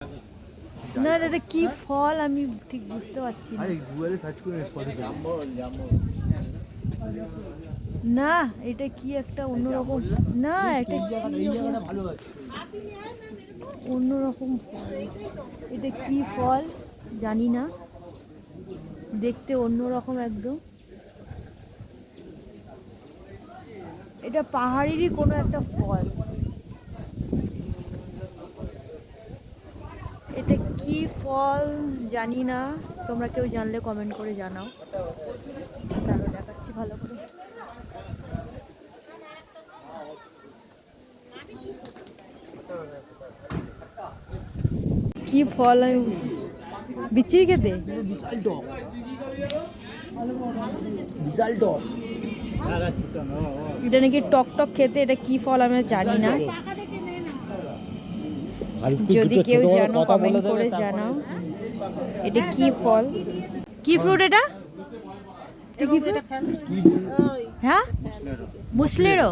না এটা কি ফল আমি ঠিক বুঝতে পারছি না। আরে গুগলে সার্চ করে পড়ে না এটা কি একটা অন্যরকম, না এটা কি ভালো আছে। অন্যরকম ফল। এটা কি ফল জানি না, দেখতে অন্যরকম একদম। এটা পাহাড়েরই কোনো একটা ফল। এটা কি ফল জানি না, তোমরা কেউ জানলে কমেন্ট করে জানাও। তাহলে দেখাচ্ছি ভালো করে। কি ফল আমি বিচিরি খেতে, বিশাল টক, বিশাল টক। এটা নাকি টক টক খেতে। এটা কি ফল আমি জানি না, যদি কেউ জানো কমেন্ট করে জানাও এটা কি ফল, কি ফ্রুট এটা, এটা কি ফ্রুট? হ্যাঁ মুসলেরো।